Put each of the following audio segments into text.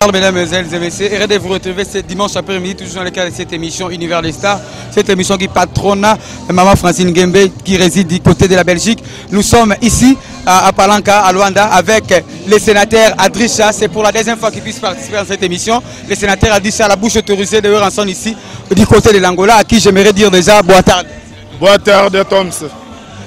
Mesdames et messieurs, heureux de vous retrouver ce dimanche après-midi, toujours dans le cadre de cette émission Univers des Stars. Cette émission qui patronne Maman Francine Gembe, qui réside du côté de la Belgique. Nous sommes ici à Palanca, à Luanda, avec le sénateur Adrisha. C'est pour la deuxième fois qu'il puisse participer à cette émission. Le sénateur Adrisha a la bouche autorisée de Ranson ici, du côté de l'Angola, à qui j'aimerais dire déjà bonne tarde. Bonne tarde, Toms.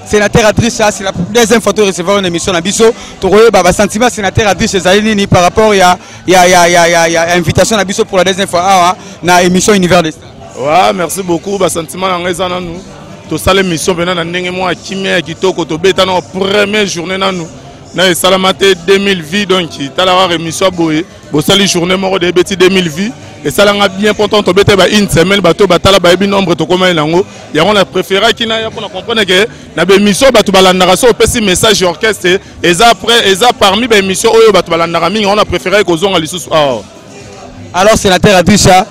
Sénateur Adrisha, c'est la deuxième fois de recevoir une émission à Bisso. Tu as sentiment sénateur Adrisha par rapport à l'invitation à Bisso pour la deuxième fois dans l'émission Univers des Stars. Ouais, merci beaucoup. Sentiment en raison de nous. Tout ça, l'émission, nous avons Kimia qui toko to beta na première journée na nous. Na salamate 2000 vies donc ta la émission boye. Bo sali journée mort de beti 2000 vies. Et ça l'a bien important de beta une semaine bateau batala ba bi nombre to comment lango. Ya on a préféré qui na pour comprendre que na be émission bato balandara so pesi message orchestre et ça après et ça parmi ba émission oyo bato balandara mingi on a préféré ko zonga lisusu. Alors sénateur Adrisha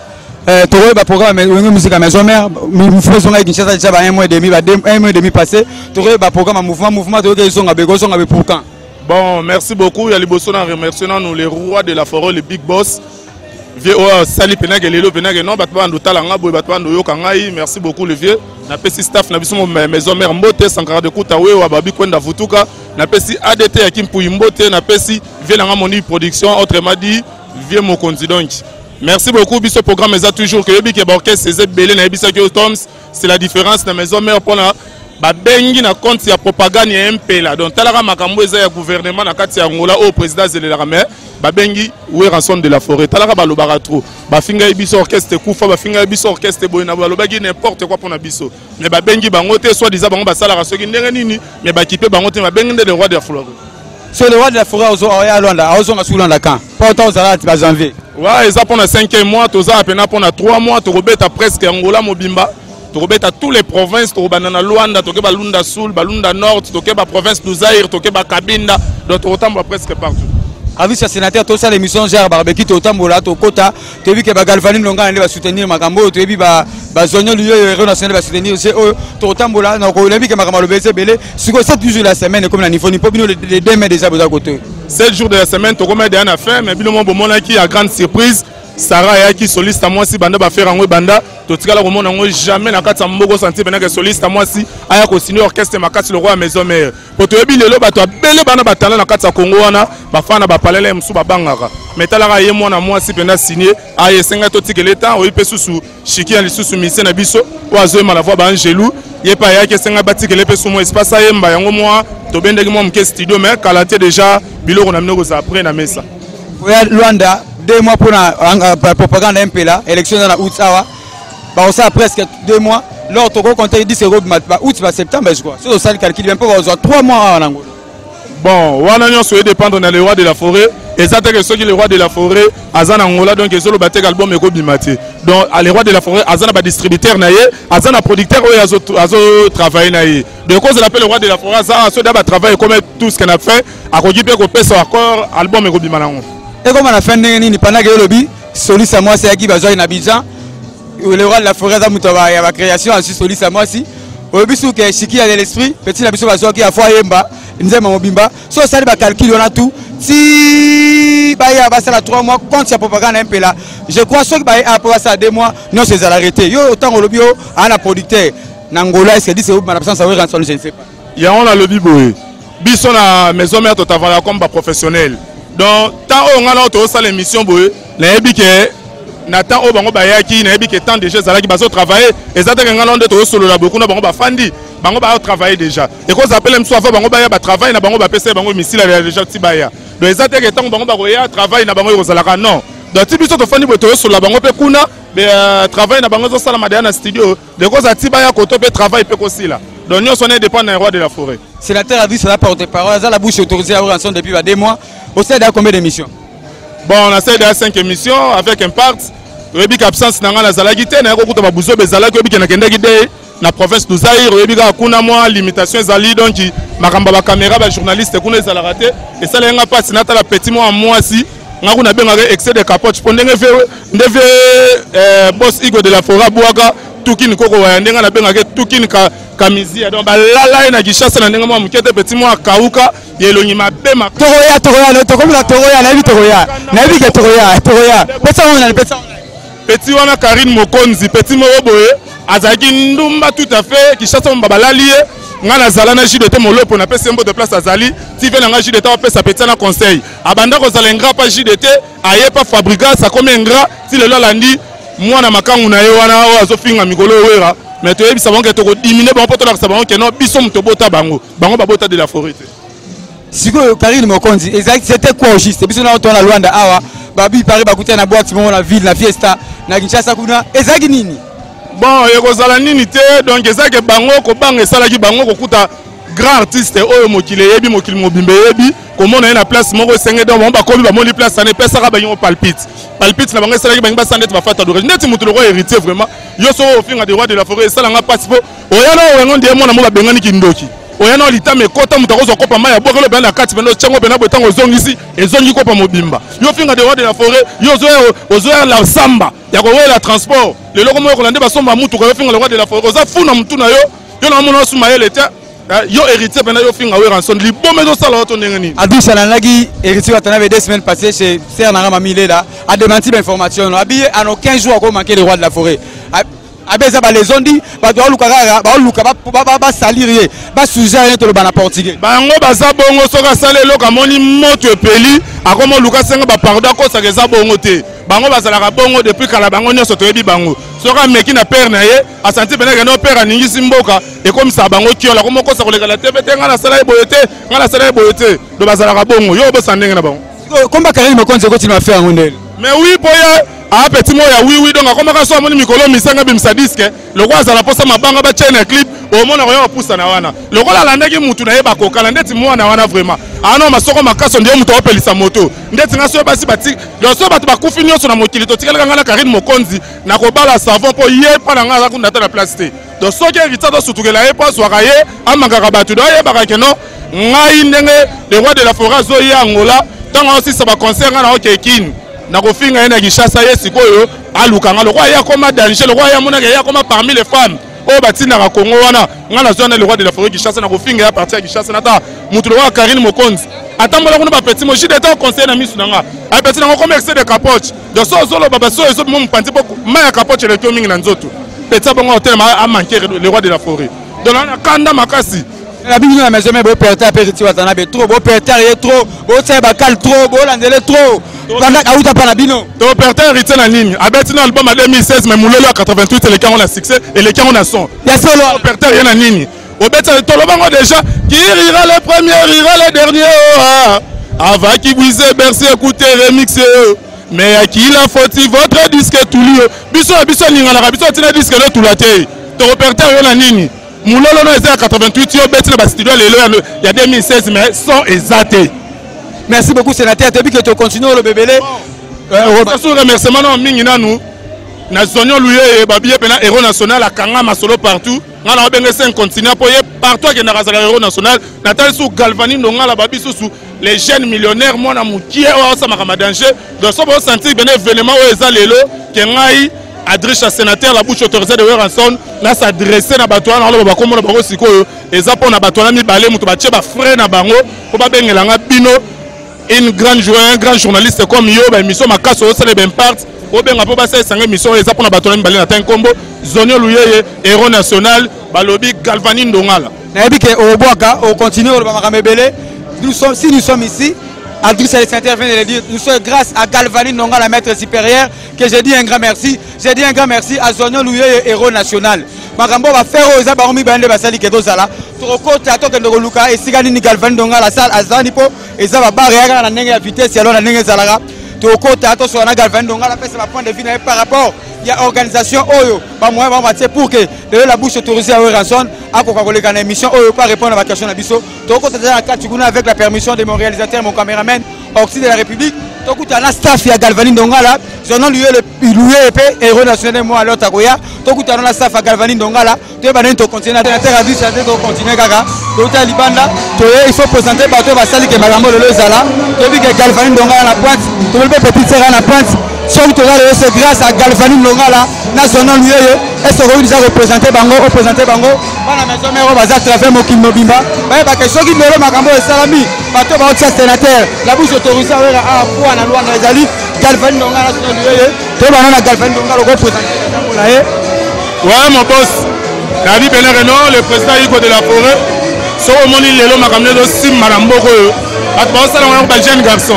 tu vois le programme de musique à maison mère, nous faisons avec Kinshasa déjà 1 mois et demi passé. Tu vois le programme mouvement de raison avec pour quand. Bon, merci beaucoup. Il y a les bossons en remerciant nous les rois de la forêt, les big boss. Vieux Sali Penag et Lelo Penag non battement de Talanga boy battement de Yokangai. Merci beaucoup le vieux. Na pesi staff na biso maison mère Mbote Sankara de Koutawe wa Babi Kwenda Vutuka. Na pesi ADT Akimpu Mbote na pesi vieux Langa Moni production autrement dit vieux Mokonzi donc. Merci beaucoup. Ce programme est toujours que l'orchestre c'est belé na bisa que Toms, c'est la différence na maison mère pour na ba bengi na compte ya propagande ya MP là. Donc talaka makambo eza ya gouvernement na kati ya Angola au président Zelerame ba bengi ou rançon de la forêt. Talaka ba lobara trop. Ba finga biso orchestre kufa ba finga biso orchestre boyna ba lobaki n'importe quoi pour na biso. Mais ba bengi bango te soit disant bango ba sala raso ki ndenge nini mais ba kipe bango te ba bengi de roi de la forêt. Sur le roi de la forêt à Luanda, à Luanda quand pourtant aux arrêts à janvier. Ouais, ça pendant 5 mois, tout ça pendant 3 mois, tu rebêtes presque Angola Mobimba, tu rebêtes à toutes les provinces, tu rebêtes à Luanda, tu rebêtes à Lunda Sul, Balunda Nord, tu rebêtes à la province de Zaïre, tu rebêtes à Kabinda, donc tu rebêtes presque partout. Avec ce sénateur, tout ça l'émission gère barbecue, tu rebêtes à Kota, tu as vu que Galvani Longa va soutenir Magambo, tu as vu que Zonyo Lieu National va soutenir, tu rebêtes à donc on a vu que Magambo BC Belé, sur 7 jours de la semaine, comme la Nifoni, pour les 2 mai déjà à côté. 7 jours de la semaine, tu remets des affaires, mais bien le moment qui a grande surprise, Sarah qui soliste à moi si banda va faire un banda, tout cas le moment jamais na kati mbogo senti bena que soliste à moi si aya ko signer orchestre makati le roi maison mère. Pour te yebi lelo bato bele bana batala na kati Congo wana ba fana ba palele msu ba bangaka. Mais talaka ye mwana moi si bena signer aya senga to tikeleta o ipe susu shiki ali susu mise na biso oazo ma la voix ba Angelou ye pa ya ke senga batikele pe sumo espace ayemba yango moi to bendeki mo mke studio mais kalaté déjà biloko na mnoko za après na mesa. Luanda 2 mois pour la propagande MP là, élection dans la août ça va. Ça presque 2 mois. Lors tu comptes 10 euros août septembre je crois. C'est ça le calcul bien pas 3 mois en Angola. Bon, on a dépendre dans le roi de la forêt. Et ça que ceux qui le roi de la forêt, Azan Angola donc ils ont battu album et Bimati. Donc les rois de la forêt, Azan a distributeur naïe, Azan a producteur ou Azo travailler naïe. De cause l'appelle le roi de la forêt, Azan a d'abord travailler comme tout ce qu'on a fait, à Rogipe qu'on paie son accord album et Bimalango. Et comme on a fait ni pendant que le lobby, Solis à moi c'est qui va jouer en Abidjan. Le roi de la forêt a la création ensuite Solis à moi si. Au but que Chiki a de l'esprit, petit la biso va jouer qui a foi yemba, nous aimons Mobimba. So ça va calculer on a tout. Si bah il y a passé 3 mois quand c'est propagande un peu là. Je crois que bah après ça 2 mois non c'est arrêté. Yo autant au lobby à la producteur. Nangola est-ce que dit c'est ma absence ça va rentrer je ne sais pas. Il y a on a lobby boy. Biso na maison mère to travailler comme professionnel. Donc, tant on a notre l'émission, na ebi que Nathan Obango Bayaki, na ebi que tant déjà Zalaki baso travailler, et ça t'es un de to solo la beaucoup na bango ba fandi, bango ba travailler déjà. Et qu'on s'appelle même soit bango baya ba travail na bango ba PC bango missile déjà tibaya. Donc ça t'es que tant bango ba roya travail na bango Zalaka non. Donc si biso to fandi to solo la bango pe kuna, mais travail na bango zo sala madana studio, de cause à tibaya ko to pe travail pe aussi là. Donc nous on est dépend d'un roi de la forêt. Sénateur a dit cela porte-parole, ça la bouche autorisée à avoir ensemble depuis 2 mois. Au sein de combien d'émissions? Bon, on a essayé de 5 émissions avec Impact. Rebi absence na ngana zalagite na ko kuta babuzo bezala ko bikena kenda gide na province de Zaïre rebi ka kuna moi limitation zali donc makamba ba caméra ba journaliste kuna ezala raté et ça lenga passe na ta la petit mois si ngaku na benga excès de capote pondenge ndeve boss Igo de la Fora Boaga tukini koko wa ndenga na benga tukini ka Kamizia donc balala na Kinshasa na ndenge mo mukete petit mo akauka yelongi mabema toroya tokomela toroya na bibi toroya na bibi toroya petit wana Karine Mokonzi petit mo boye azaki ndumba tout à fait Kinshasa mo balali ngana zala na JDT molopo na pesa mbo de place azali tive na JDT va pesa petit na conseil abanda ko zala ngra pa JDT aye pa fabricant ça comme ngra ti le landi mwana makangu na ye wana azofinga mikolo wera mais tu es savant que tu diminuer bon poto la savant que non biso mto bota bango babota de la forêt siko Karine Mokonzi exact c'était quoi juste biso na to na Luanda awa babi Paris bakutia na boîte mo na ville na fiesta na Kinshasa kuna ezaki nini bon ekozala nini te donc ezaki bango ko banga esalaki bango kokuta grand artiste oyo mokile yebi mokile mobimbe yebi komona na place moko senge donc ba komi ba moni place ça ne pesa ka bango palpite na bango esalaki bango ba sandete ba fata d'origine neti mutu le roi héritier vraiment yo so ofinga des rois de la forêt sala nga participer oyana wengo ndiye mona mo ba bengani kindoki oyana litame kota mutu akozo kopa maya bokelo bena kati beno tchango bena botango zongisi ezongi kopa mobimba yo finga des rois de la forêt yo ozo la samba ya ko la transport le loko mo ko lande ba somba mutu ko finga le roi de la forêt oza funa mutu na yo na mona suma ye leta yo héritier bena yo finga we ranson li bomezo sala auto ndengeni adusha na lagi héritier watana 2 semaines passées chez Serre Nanga Milela a démenti l'information habillé en aucun jour ko manquer le roi de la forêt abeza ba les ondi ba doit luka ba salir ba sujet to le bana portugais bango baza bongo soka salelo ka moni moto epeli akomo luka senga ba pardon ko sa keza bongo te bango bazala ka bongo depuis kala bango nyoso to yebi bango soka meki na père na ye asanti bena no père aningi simboka e comme ça bango kiola komo ko sa koleka la tv te ngala sala boyete do bazala ka bongo yo bo sandenge na bango komba Karine Mokonzi continue à faire ngondel mais oui boya a petit moya oui donc akoma ka so moni mikolo misanga bimsa disque le roi azala posa mabanga ba chaîne clip au mona royo pusa na wana le roi la landaki mutu na yeba kokala ndeti mwana wana vraiment ano masoko makaso ndiye mutu opelisa moto ndeti ngaso basi bati lo so batu bakufi nyonso na mokili to tikala ngala Karine Mokonzi na ko bala savon po ye pa na ngala kunda ta place te donc so ke ritsa to sutukela ye pa swaka ye amangaka batu do ye baka no ngai ndenge le roi de la forêt zo ye Angola tango aussi ça ba concert ngana okekini na kofinga ena Kinshasa ye sikoyo alukanga le roi ya koma danger le roi ya monaka ya koma parmi les femmes o batina ka Congo wana ngana zona le roi de la forêt Kinshasa na kofinga ya partir ya Kinshasa nata mutu le roi Karine Mokonzi atambola kuna ba petit mo jide ta conseil na misu nanga a petit na comme excès de capoche de so zolo baba so ezo mo mpanzi poko maya capoche le toming na nzoto petit bongo hotel a manquer le roi de la forêt donc na kanda makasi la bini na maison mais beau père petit watana be trop beau père trop beau tsa bakal trop beau landele trop pendant auta pa na bino to père héritier na nini abeti na album en 2016 mais mulelo 88 les gens on a succès et les gens on a son ya solo père rien na nini obeti to lo bango déjà qui rira le premier rira le dernier avant qui buise Bercy écouter remix mais à qui la faute votre disque tout lieu biso ningala biso tina disque le tout la té to père rien na nini mulelo no ezia 88 yo beti na ba studio lelo ya 2016 mais son exacté. Merci beaucoup sénateur depuis que tu continues le bébélé remerciement non mingi nanu na zonyo luye babiye pena héros national akanga masolo partout ngala obenge 5 continents pour partout que na razala héros national natal sou galvani ndongala babiso sou les jeunes millionnaires mona mukie o sa makama danger donc so bo sentir ben événement o eza lelo ke ngai adresse sénateur la bouche autorisée de Ranson là s'adresser na batwana na ba komona bango sikoyo eza pona batwana mi balé muto ba tie ba frère na bango ko ba bengela nga bino une grande joie un grand journaliste comme yo ba émission makaso au célèbre impact au benga po ba sa sanga émission eza pona batwana mi balé na tankombo zonyo luyeye héros national balobi galvani ndongala na yebi ke au boaka au continuer le ba mebele nous sommes ici Adrissa les sénateurs vient de le dire, nous sommes grâce à Galvani Ndonga, la maître supérieure, que j'ai dit un grand merci. J'ai dit un grand merci à Zonyo Louye, héros national. Makambo va faire aux abaromi bande basali kedo zala. Toroko tato kendoko luka et sigani ni Galvani Ndonga la salle azani po et ça va barrer na nenge ya vitesse alors na nenge zalara. Toroko tato sur na Galvani Ndonga la fait point de vue par rapport il y a organisation oyo ba moyen ba matière pour que de la bouche autorisée à Ranson à kokoleka na émission oyo pas répondre à la question na biso. Toroko tato na katiguna avec la permission de mon réalisateur mon caméraman Oxy de la République. Tokuta na staff ya Galvani Ndonga la zono lui le héros national moi alors takoya tokuta na staff ya Galvani Ndonga la to ba nento continuer na terre vie ça to continuer kaka to ta libanda to il faut présenter bateau va sali ke magambo le zala to bi ke Galvani Ndonga la pointe to le petit sera na pointe sur to là c'est grâce à Galvani Ndonga la na zono lui est-ce que vous avez représenté Bango, la maison mère baza travers Mokim Mobimba, parce que ceux qui me le makambo et salami, bateau ba autre sénateur, la bouche autorisée à pour na loi na ezali, Galvani Ndonga na sonduye, to ba na Galvani Ndonga le représenté la ye. Ouais mon boss, David Benereno, le président Iko de la forêt, so moni lelo makambo do sim maramboko yo. At ba sala ngana ba jeune garçon.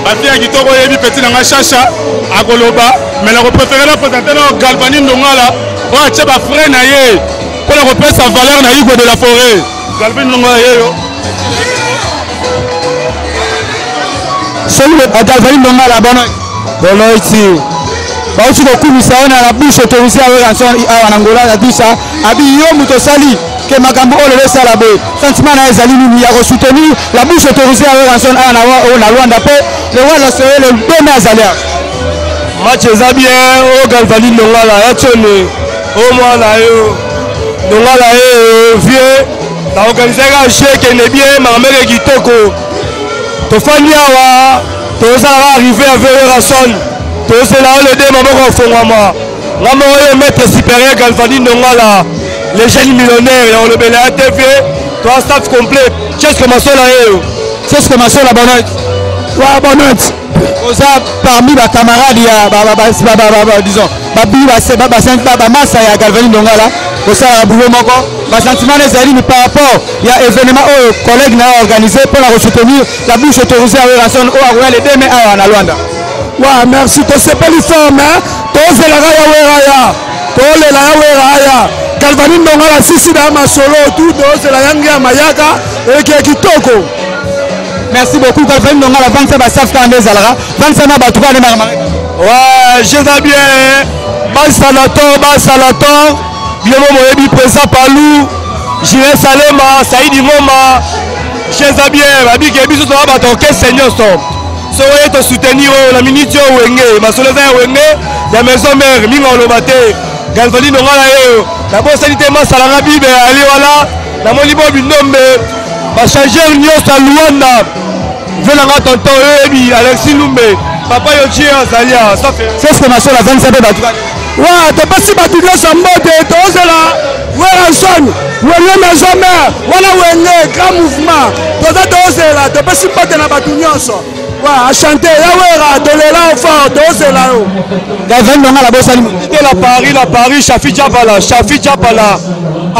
Ba fia kitoko yebi petit na chacha akoloba, mais la préféré représenter no Galvani Ndonga là. On a tchèba frère naïe pour le repère sa valeur naïe de la forêt. Galvani Ndonga yo. Celui de Galvani Ndonga la bonne ici. Ba uti ko kumisa ona la bouche autorisée avec rançon à Angola la douça. Abi yo mutosali que makambo ole le salabe. Sentiment na ezali ni ya soutenir la bouche autorisée avec rançon à na Luanda pe le roi la serait le bon azalia. Match bien au Galvani Ndonga la ya tchone. Au moins là yo Ndonga la vieux la organiser un jeu qui est bien mamere kitoko. To fani awa to ça arriver avec rançon. To c'est là le dé maboko fongama. Ngamo yo maître supérieur Galvani Ndonga la les jeunes millionnaires on le bela TV. To staff complet. Qu'est-ce que ma sola yo? Qu'est-ce que ma sola bonne? Wa bonne. Oza parmi les camarades il y a disons massa ya Galvani Ndonga là oza boulot moko ba sentiment ezali ni par rapport il y a événement au collègue na organisé pour la soutenir la bouche autorisée à rançon au Arouel et demain à na Luanda. Wa merci to c'est pas l'uniforme hein to c'est la ya wera to le la wera Galvani Ndonga la sisi da masolo tout to c'est la yangia mayaka et qui kitoko. Merci beaucoup Galvani Ndonga la vente ba safta ndezalaka vente na ba tuka ne marmare. Ouais, je vais bien. Basalator, bien mon présent Palou, J'irai Salema, Saïdi Ngoma, je vais bien. Abi Kebi so ba to ke seigneur so. So ouais te soutenir la minute wenge, ma solo za wenge, ya maison mère mingo lo bate. Galvani Ndonga la yo. La bonne sanité ma salanga bibe ali wala. La moni bo binombe. Ba changer nyos à Luanda. Venanga tonton Ebi Alexis Lumbe. Papa Yochi Azalia, ça fait. C'est ce que ma soeur a 27 ans d'Atuka. Ouais, t'as pas si battu de sa mode, t'as là. Ouais, Ranson, ouais, maison mère, voilà, ouais, grand mouvement. T'as là, t'as pas si battu de la batouniance. Ouais, à chanter, là, ouais, t'as là, fort, t'as là. Galvani Ndonga la bosse à la Paris, Shafi Djabala,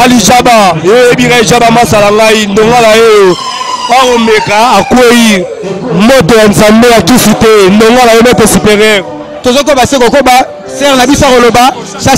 Ali Jaba, Ebire Jaba Masalangai, Ndonga la Omeka akwei moto ya nzambe ya kisite ndonga la yote supérieur tozoko ba seko ko ba ser na biso roloba ça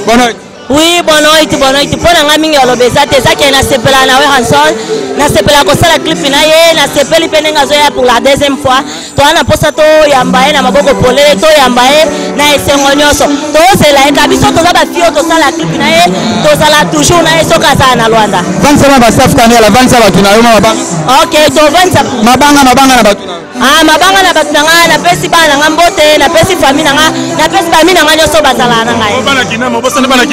bon oui bonoiti pona nga mingi olobeza te ça qui na sepela na we Ranson na sepela ko sala clip na ye na sepeli pene nga zoya pour la deuxième fois to ana posa to yambaye na maboko polele to yambaye na esengo nyoso to sela eka biso to za ba fio to sala clip na ye to sala toujours na eso kaza na Luanda vansa ba staff kana la vansa ba tuna yo mabanga OK to vansa mabanga na batuna mabanga na batuna nga na pesi bana nga mbote na pesi famille nga na pesi famille nga nyoso bazala na nga bana kinama bosa bana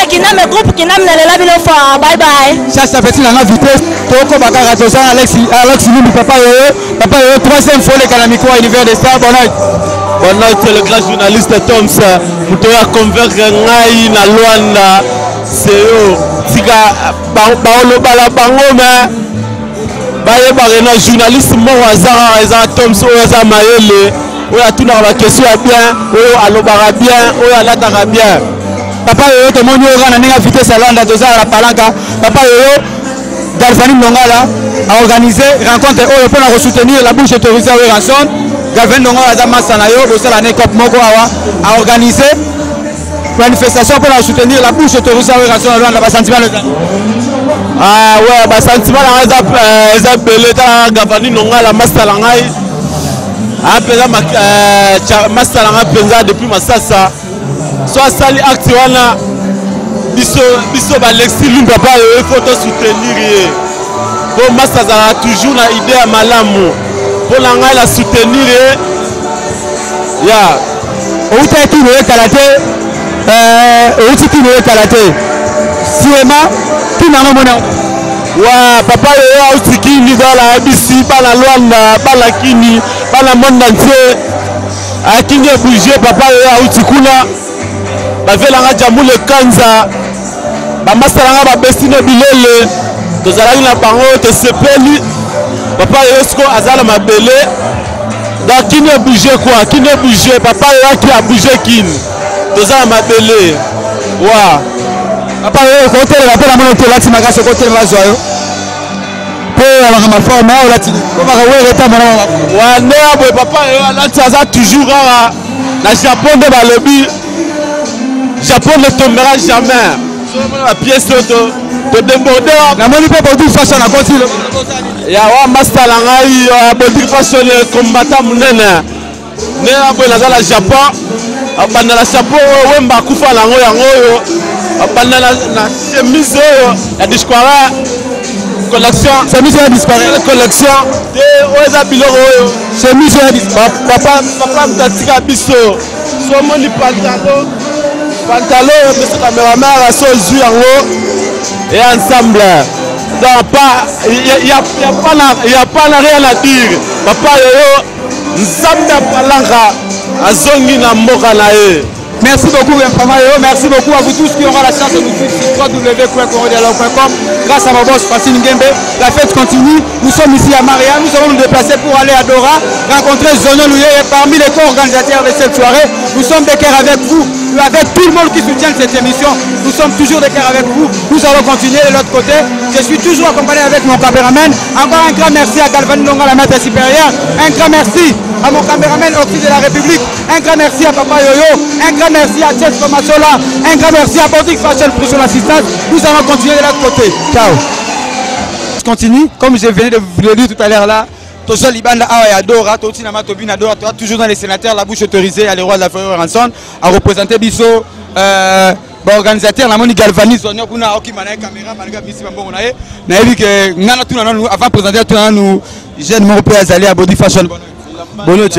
kinama groupe kinama na lela bilo fa bye bye ça petit na vitesse toko bakara to ça Alex Lumbi papa yo troisième fois le Kanamiko univers de Star bonne c'est le grand journaliste Toms pour convaincre ngai na Luanda c'est eux tika baolo bala bango mais baye barena journaliste mo wazara eza Toms o eza mayele o ya tuna ba question bien o alobara bien o alataka bien papa yo to moni o kana ninga vitesse à Luanda to ça la palanka papa yo Galvani Ndonga a organisé rencontre pour la soutenir la bouche autorisée à Ranson. Galvani Ndonga a Massanayo, la Nekop Moko a organisé manifestation pour la soutenir la bouche autorisée à Ranson. Le sentiment ah ouais, bah sentiment la belé Galvani Ndonga la Massalangai. Ah pesa Massalanga penza depuis Massassa. Soit sali acte wana biso ba Alexis Lumbi papa il faut te soutenir pour Massazara toujours na idée à malamu pour la soutenir ya outa qui veut karaté outi qui veut karaté siema qui n'a mona wa papa yo outi qui ni dans la ABC pas la Luanda pas la Kini pas la monde entier a Kini bouger papa yo outi kuna bavelanga Jamule Kanza bamasalanga babestino bilele tozalaki na bango tosepeli papa yosko azala mabele donc qui ne bougeait quoi qui ne bougeait papa yoki a bougé kini tozala mabele wa papa yo côté la pela mono to lati makasi côté mazwa yo po ala ma forme au lati ko ba we reta mono wa ne abo papa yo lati aza toujours na Japon de balobi Japon ne tombera jamais la pièce de déborder la moni pe body fashion na continue ya wa master la ngai body fashion combattant munene ne abo na za la Japon abanda la chapeau wemba kufa la ngo yango yo abanda na chemise ya disquara collection chemise ya disquara collection de oza biloko yo chemise ya disquara papa mtatika biso so moni pantalon monsieur cameraman so zu yango et ensemble donc pas il y a pas rien à dire papa yo nzambe palanga azongi na mboka na ye. Merci beaucoup Mpamayo, merci beaucoup à vous tous qui auront la chance de nous suivre sur www.corodialogue.com. Grâce à mon boss Francine Ngembe, la fête continue. Nous sommes ici à Maria, nous allons nous déplacer pour aller à Dora, rencontrer Zono Louye et parmi les co-organisateurs de cette soirée, nous sommes des cœurs avec vous, avec tout le monde qui soutient cette émission. Nous sommes toujours des cœurs avec vous. Nous allons continuer de l'autre côté. Je suis toujours accompagné avec mon caméraman. Encore un grand merci à Galvan Longa, la maître supérieure. Un grand merci à mon caméraman Oxy de la République. Un grand merci à Papa Yoyo. Un grand merci à Jess Masola. Un grand merci à Boutique Fashion pour son assistance. Nous allons continuer de l'autre côté. Ciao. Je continue. Comme je venais de vous le dire tout à l'heure là, Toso Libanda Awa Totinama Tobina Dora, toujours dans les sénateurs, la bouche autorisée à les rois de la forêt Ranson, à représenter Bisso, organisateur, la moni galvanise, on a qui m'a caméra, malgré Bissi Bambo, on a vu que nous avant de présenter, nous jeunes mon pays à Body Fashion. Bonne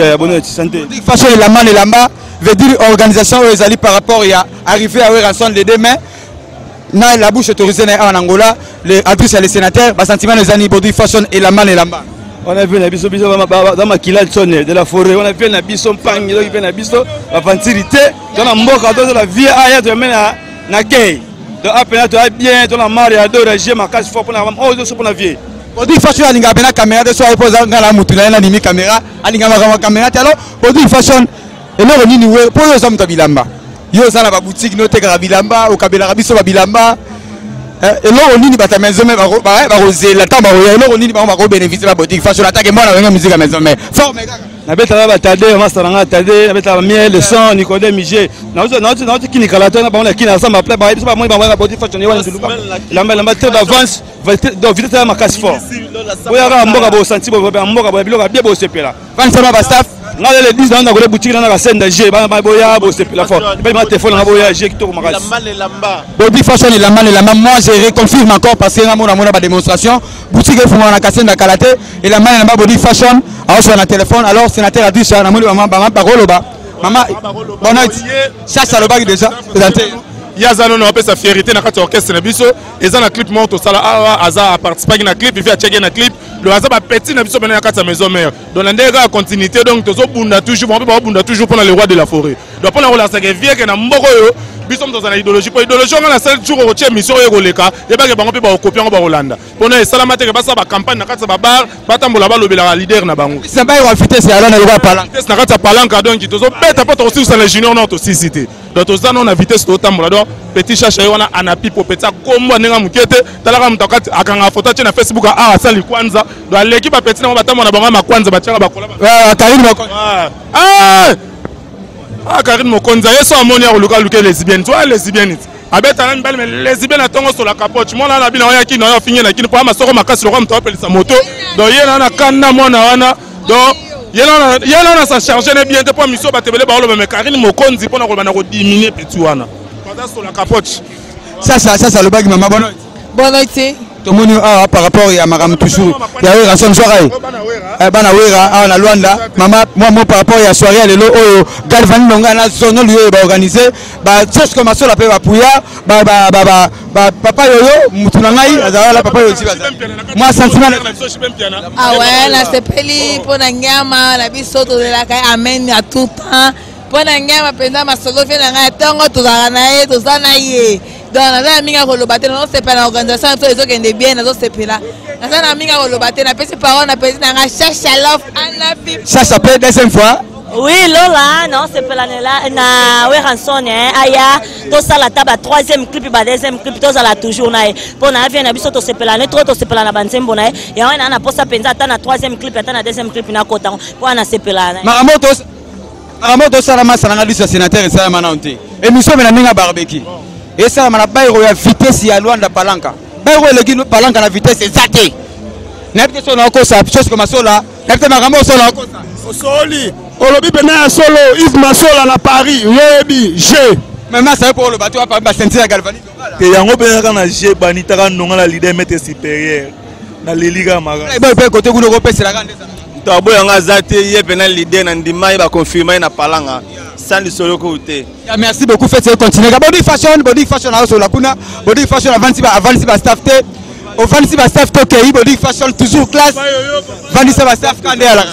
santé. Body Fashion et la man et lamba veut dire organisation aux alliés par rapport à arriver à Ranson les demain. La bouche autorisée en Angola, les adresses à les sénateurs, les sentiments des années Body Fashion et la man et lamba. On a vu la biso dans ma kilachone de la forêt, on a vu la biso pang, on a vu la biso la fantilité, dans la mboka, dans la vie à de mena na gay. Donc après tu as bien dans la mari à deux j'ai ma casse fort pour la pour la vie. Body Fashion a linga bena caméra de soir poser dans la mutula na limi caméra, a linga ma caméra alors Body Fashion et là on ni pour les hommes de bilamba. Yo ça la boutique no te bilamba au kabela biso bilamba. Et là on dit que maison mais rosé la table là on dit que bénéficier la boutique fashion attaque moi la musique à maison mais fort mais na beta ba tade masteranga tade na beta miel le son Nicodème Migé na qui nikala to na ba on qui na samba play ba biso ba moi ba boutique fashion ya nduluka lamba te d'avance donc vite ma casse fort oya ga mboka bo senti bo mboka bo biloko bien bo sepela fan sama ba staff na les 10 dans la boutique na la scène de G ba boya bo sepela fort ba ma téléphone na boya G qui to ma casse boutique fashion et la moi je reconfirme encore parce que on a ba démonstration boutique fuma na casse na kalaté et la man na boutique fashion alors sur un téléphone alors sénateur a dit ça na maman parole ba maman bonne nuit ça ça le bague déjà présenté Yazano n'a pas sa fierté na kati orchestre na biso et ça na clip monto sala awa aza a participer na clip il fait checker na clip le hasard ba petit na biso na kati sa maison mère donc la ndega continuité donc tozo bunda toujours on peut bunda toujours pour les rois de la forêt donc pour la relation que vie que na mboko yo biso dans une idéologie pour idéologie on a seul jour au tient mission yo koleka et ba ke bango pe ba copier ngo ba Hollande pour na salama te ke ba sa ba campagne na kati ba bar ba tambola ba lobela leader na bango c'est ba yo vitesse ya là na ba palanque na kati ya palanque donc tozo beta pas aussi sur les juniors non aussi cité donc tozo na vitesse to tambola donc petit chacha wana anapi po peta kombo nenga mukete talaka mtakati akanga photo na Facebook a asali kwanza do aleki ba petit na batamo na bango ma kwanza bachaka bakola Karine Mokonza Karine Mokonza yeso amoni ya luka luka lesbienne toi lesbienne abeta na mbali mais lesbienne atongo sur la capote mona na bina ya kino ya finye na kino po masoko makasi lo mto apeli sa moto do yena na kanna mona wana do yena na sa charger ne bien te po miso batebele ba lo mais Karine Mokonzi pona ko bana ko diminuer petit wana sur la capote. Ça le bague maman bonne nuit. Tout le monde par rapport à Maram toujours. Il y a eu un son soirée. Banawera à la Luanda. Maman moi par rapport à la soirée le Galvan Longa na zone lui organisé. Ba chose comme ça la paix va pouya. Papa Yoyo mutunangai azala papa Yoyo. Moi sentiment ah ouais la sepeli pour na nyama la biso to de la kai amen à tout temps. Pona ngama penda masolo fe na nga tongo tozala na ye tozana ye. Donc na minga koloba te no sepela organisation to ezokende bien nazo sepela. Na minga koloba te na pesi parole na pesi na nga Chacha Love ana pipe. Ça s'appelle deuxième fois. Oui, Lola, non, c'est pas là, na Weranson, aya, tout ça la table, troisième clip, deuxième clip, tout ça là toujours na. Pour na vie na biso to sepela, ne trop to sepela na banzembo na. Et on a na posa penza ta na troisième clip, ta na deuxième clip na kota. Pour na sepela. Maramoto salama salanga du sénateur et ça manante. Et nous sommes na minga barbecue. Et ça mana bairo ya vitesse ya Luanda Palanka. Bairo le Palanka na vitesse exacte. N'importe quoi na kosa, chose comme ça là. N'importe Maramoto solo na kosa. Soli. Olobi bena solo Yves Masola na Paris. Yebi G. Mais moi ça pour le bateau pas ba sentir galvani. Que yango bena na G banita ka nonga la leader maître supérieur. Na leliga maga. Et ba côté kuno ko pesa la grande. Tabo yanga zate ye bena leader na ndima ba confirmer na Palanga. Sans le solo côté. Merci beaucoup, faites continuer. Body fashion à la kuna, body fashion avant si ba staff te, avant si ba staff to body fashion toujours classe. Vanessa ba staff kande ala.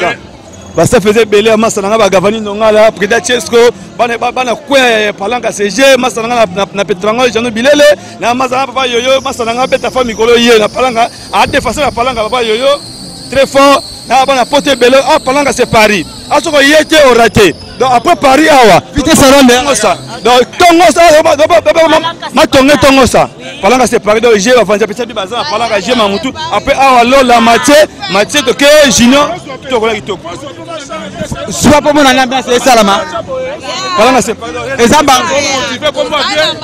Ba staff faisait belé à Masanga ba gavani nonga la président Chesco, bana kwa Palanga CG, Masanga na Petrango Jano Bilele, na Masanga papa yoyo, Masanga beta famille kolo ye na Palanga, a défenser la Palanga papa yoyo, très fort. Na bana pote belé, ah Palanga c'est Paris. A ce qu'il était au raté. Donc après Paris awa vitesse ronde ça donc tongo ça ma tongo ça Palanga c'est Paris donc j'ai avancé petit bazar Palanga j'ai mamutu après awa la Mathieu de que Junior to kola kitoko soit pour mon ambiance c'est salama Palanga c'est Paris et ça ba tu fais comme moi bien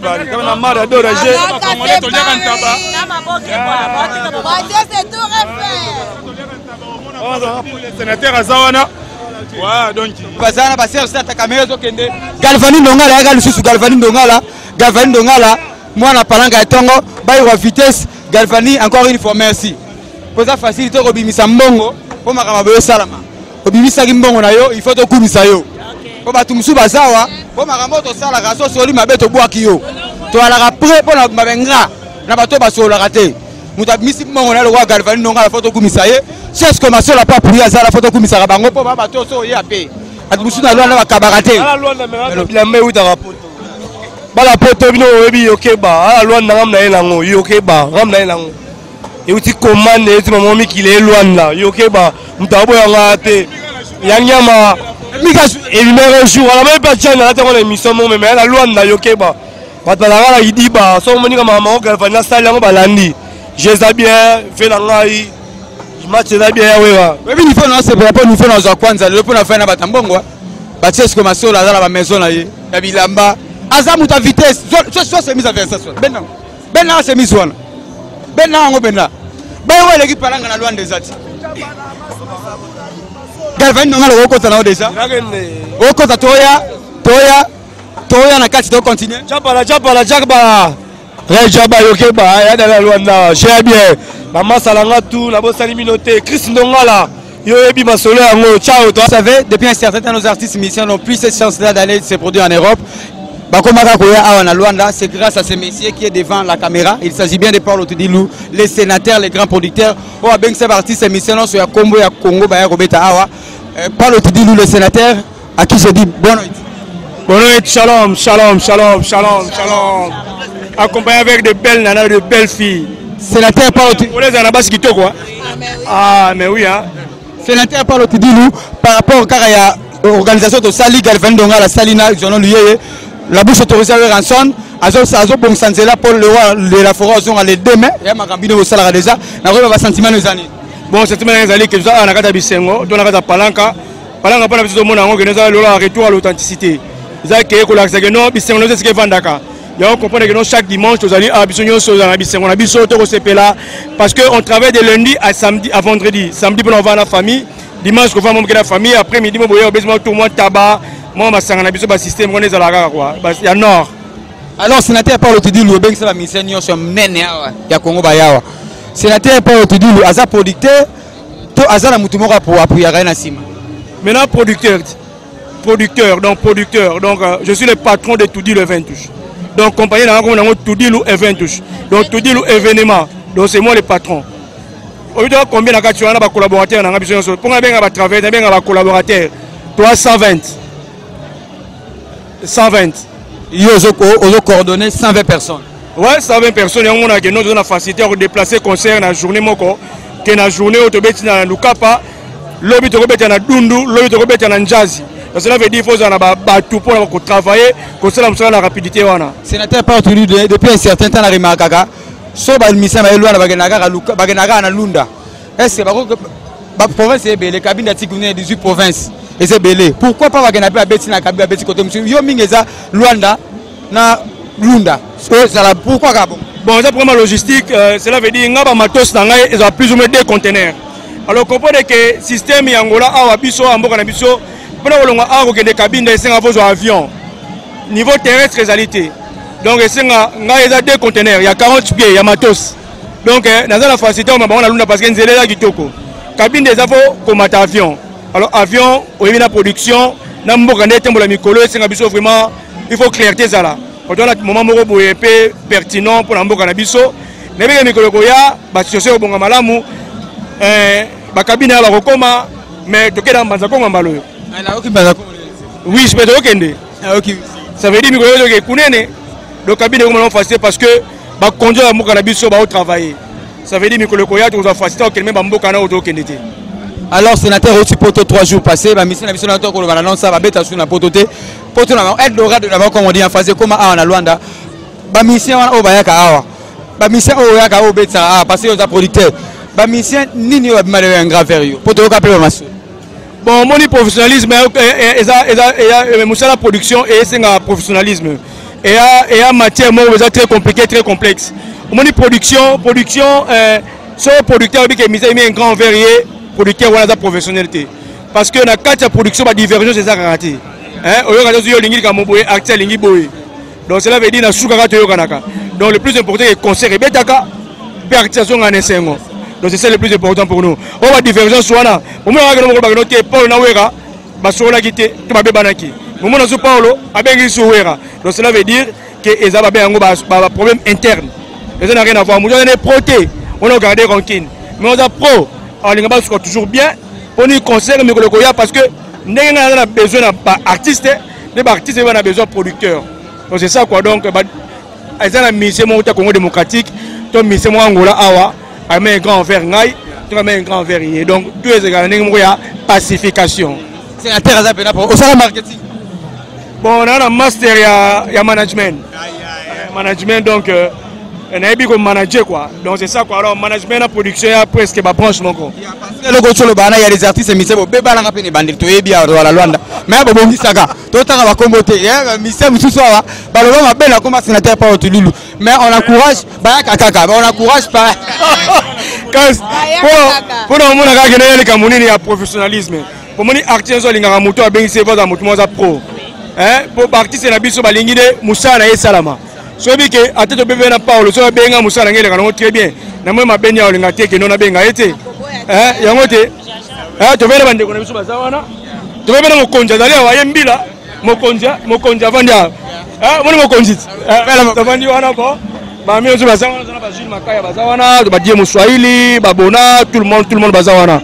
Paris comme na mara de rager congolais to leka ntaba Mathieu c'est tout refait sénateur Azawana. Ouais, donc. Bazana ba serre ta caméra zo kende. Galvani ndongala ya galusu Galvani ndongala moi na Palanga etongo ba yo vitesse Galvani encore une fois merci. Poza facilité ko bimisa mbongo po makama be salama. Ko bimisa mbongo na yo il faut to kumisa yo. Po batu musu bazawa po makama to sala raso soli mabeto bwaki yo. To ala après po na mabenga na bato basola raté. Muta misi mbongo na lo Galvani ndongala photo kumisa ye. C'est comme ça la pas pour ya la photo comme ça bango po ba bato so ya pe atusu na lwana ba kabarate ala lwana la me uta rapport bala poto bino obi okeba ala lwana ngam na elango yokeba ngam na elango e uti commande eti mama mi kile lwana yokeba mutabo ya ngate yanyama mika e numéro jour ala me pas tient na ta émission mo mais ala lwana yokeba batala la idiba so moninga mama o Galvani sala ngo balandi je bien fait la ngai match là bien wewa webi ni fona c'est pour ni fona za kwanza le pona fana batambongo bachesko masola za la maison na ye ya bilamba azamu ta vitesse so c'est mise à verser so benna c'est mise wana benna ngo benna bayo le ki Palanga na Luanda zati Galvani ndongala okota na déjà okota toya na kati to continuer chapala Rejaba yokeba ya dans la Luanda j'ai bien Maman Salanga tout, la bosse aliminoté, Chris Ndongala, Yoebi Masolo, ciao toi. Vous savez, depuis un certain temps, nos artistes musiciens n'ont plus cette chance-là d'aller se produire en Europe. C'est grâce à ces messieurs qui est devant la caméra. Il s'agit bien de Paul Otidilou, les sénateurs, les grands producteurs. Oh, bien que ces artistes musiciens sont à Congo, à Congo, à Robeta Awa. Paul Otidilou, le sénateur, à qui je dis bonne nuit. Bonne nuit, shalom. Accompagné avec de belles nanas, de belles filles. Sénateur Paul Otidilou. Ah, mais oui, hein. Sénateur Paul Otidilou, par rapport à l'organisation de Sali Galvani Ndongala, la Salina, la bouche autorisée à Ranson, Azo Bon Sanzela, Paul le roi de la forêt, les deux mains, et ma cambine au salaire déjà, n'a pas sentiment des années. Bon, sentiment des années que nous avons à Bisengo, dans la Palanca, Palanca, pas la monde en organisant le retour à l'authenticité. Vous avez créé que non, Bisengo, c'est ce qui est Vandaka. On comprend que chaque dimanche, nous allons à Bissonio, on a Bissonio, parce qu'on travaille de lundi à samedi, à vendredi. Samedi, on va à la famille. Dimanche, on va à la famille. Après midi, on va besoin de tout le monde tabac. Moi, je suis un système, on est à la gare. Il y a Nord. Alors, sénateur Paul Otidilou, bien que c'est la mission, c'est mène à Congo Bayawa. Sénateur Paul Otidilou, Aza producteur, tout Aza la Moutumora pour appuyer à Sima. Maintenant, producteur. Donc, je suis le patron de Tudi le 20 touche. Donc, compagnie n'a pas Tudilou event touche. Donc, Tudilou événement. Donc, c'est moi le patron. Aujourd'hui, combien de collaborateurs dans la mission? Pour un bien travailler, un collaborateur 320. 120. Ils ont coordonné 120 personnes. Ouais, 120 personnes. On a une facilité à déplacer concert dans la journée. Que dans la journée, on a un Lukapa, l'objet de na Dundu, l'objet de na Njazi. Cela veut dire qu'il faut pour travailler, que cela me la rapidité. Sénateur partout depuis un certain temps, on a remarqué que si on a Lunda, est-ce que la province est belle, les cabines de 18 provinces, et c'est belle. Pourquoi pas la cabine côté monsieur Mingeza, Luanda, na Lunda? Pourquoi? Bon, c'est pour la logistique, cela veut dire que ils ont plus ou moins 2 conteneurs. Alors, comprenez que le système est Angola, Abisso, Amboka, pour des cabines de avions. Niveau terrestre, réalité. Donc, il y a 2 conteneurs, il y a 40 pieds, il y a matos. Donc, dans la facilité, on a Lunda parce qu'il y a là qui toko. Cabine des avos comme avion. Alors, avion, il y a une production, il y a vraiment, il faut clarté ça là. Quand on a un moment pertinent pour l'ambo cannabiso, mais bien Mikolo Koya, situation au bon malamu, cabine à la Rokoma, mais tu es dans Banzako Mambalo. Oui, je peux te dire. Ça veut dire que Kounene, le cabinet est facile parce que conduire l'ambo cannabiso va travailler. Ça veut dire que Mikolo Koya, tu vas faciliter que même Bambo Kana au Kendete. Alors, sénateur, aussi pour 3 jours passés, la mission de la l'annonce, ça va être sur la pototé. Pour tout le monde, aide l'oral de l'avant, comme on dit en phase, comme à Luanda. La mission au Bayaka Awa. La mission au Bayaka au Betsa, parce que les producteurs. La mission, ni un grand verre. Pour tout le monde, bon, mon professionnalisme, la production et c'est un professionnalisme. Et en matière, c'est très compliqué, très complexe. Mon production, ce producteur qui est un grand verrier, producteur ou la professionnalité. Parce que dans la production, la divergence est raté. Donc cela veut dire que donc le plus important est concert et betaka perturbation en enseignement. Donc c'est ça le plus important pour nous. On va divergence soit là. Au moins on va que Paul Nawera basola kité to babe banaki. Au moins on Paulo abengi souwera. Donc cela veut dire que les ababe yango ba problème interne. Les gens n'ont rien à voir. Nous on est proté, on a gardé rancune. Mais on a pro, on est toujours bien. On y concert mais le Koya parce que nous avons besoin d'artistes, mais l'artiste a besoin de producteurs. Donc c'est ça quoi. Donc, ils ont un mission au Congo démocratique, ils ont une mission Angola Awa, ils ont un grand verre Ngaï, ils ont un grand verre. Donc, tous les gens pacification. C'est la terre à pour au marketing. Bon, on a un master, il y a management. Management, donc, on a un manager quoi. Donc c'est ça quoi. Alors management la production est presque pas branche mon quoi. Il y a des artistes mais c'est bon bébé la peine bandit to bien à Luanda. Mais bon bongi saka. Tout temps va comboter. Misé musu soa. Baloba ma belle comme sénateur pas Otululu. Mais on encourage ba kaka. On encourage pas. Pour le monde qui est le Cameroun il y a professionnalisme. Pour mon artiste so linga moto abengi c'est pas moto mo za pro. Pour artiste na biso balingi de Moussa na Salama. So que à tête de bébé na Paulo so benga Moussa ngele kana très bien na moi ma benya olinga te ke nona benga ete yango te to vele bande kona biso bazawana to vele mo konja dali wa yembila mo konja vanda moni mo konjit vela to vandi wana ko ba mi so bazawana na ba Jules Makaya bazawana to ba die mo Swahili babona tout le monde bazawana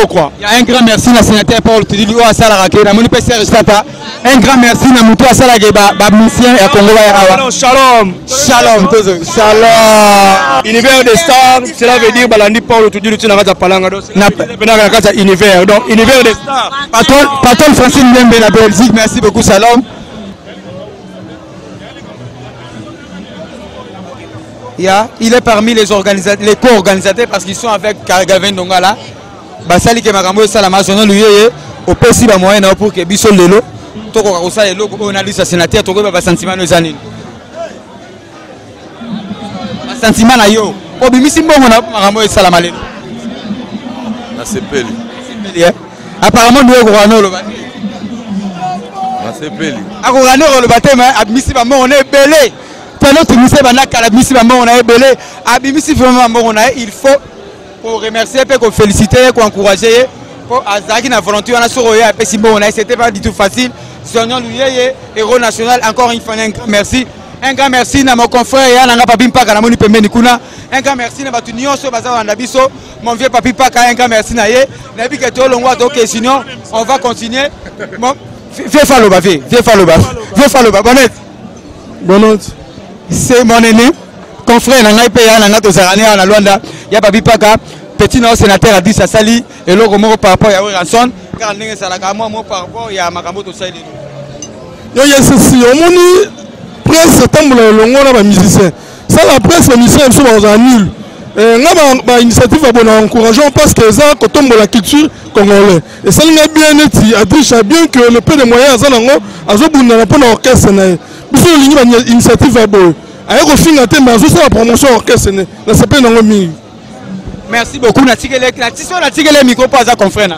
quoi. Il y a un grand merci à sénateur Paul Tudili ou à Salarake, na moni PCR Stata. Un grand merci à Moutou à Salagé, mission et à Congo. Shalom. Shalom. Shalom. Univers des stars, cela veut dire Balandi Paul Tudili tu n'as pas palanga. Univers. Donc univers des stars. Patron Francine Mbembe la Belgique, merci beaucoup Shalom. Il est parmi les organisateurs, les co-organisateurs parce qu'ils sont avec Gavin Dongala. Basali ke makambo salama sono luyeye au pesi ba moyen pour que biso lelo to ko ka sala lelo ko na liste sénateur to ko ba sentiment no zanini ba sentiment na yo o bimisi mbongo na makambo salama lelo na sepeli apparemment nous ko rano lo ba na sepeli ako rano lo ba tema abimisi ba mbongo na ebele tano tumise ba na kala abimisi ba mbongo na ebele abimisi vraiment mbongo na il faut pour remercier, pour féliciter, pour encourager, pour Azaki na volonté, on a sourire, c'était pas du tout facile. Soignon Louye, héros national, encore une fois un grand merci. Un grand merci à mon confrère, Nanga Papi Paka, na moni pembe nikuna. Un grand merci à Batu Nyonso, Bazawa Nabiso, mon vieux Papi Paka, un grand merci na ye. Nabi Keto Longwa, ok, sinon on va continuer. Vieux Faloba, vieux Faloba. Bonnet. C'est mon aîné, confrère Nangai Peya, Nanga Tozarane, à Luanda, Yababi Paka, petit sénateur a dit ça sali, et l'autre mot par rapport à Ranson, car n'est pas la moi par rapport à Makambo Tosai. Yo, c'est si, on m'a dit, presse, septembre, le long musicien. Ça, la presse, les musiciens sont en nul. Initiative à encourageant parce que ça, quand on la culture congolaise. Et ça, il est bien net, bien que le peu de moyens, à Zobunda, pour l'orchestre. C'est initiative à Boy. Avec au fin de la promotion orchestre, ça s'appelle dans le milieu. Merci beaucoup. La tigele micro pas à confrère.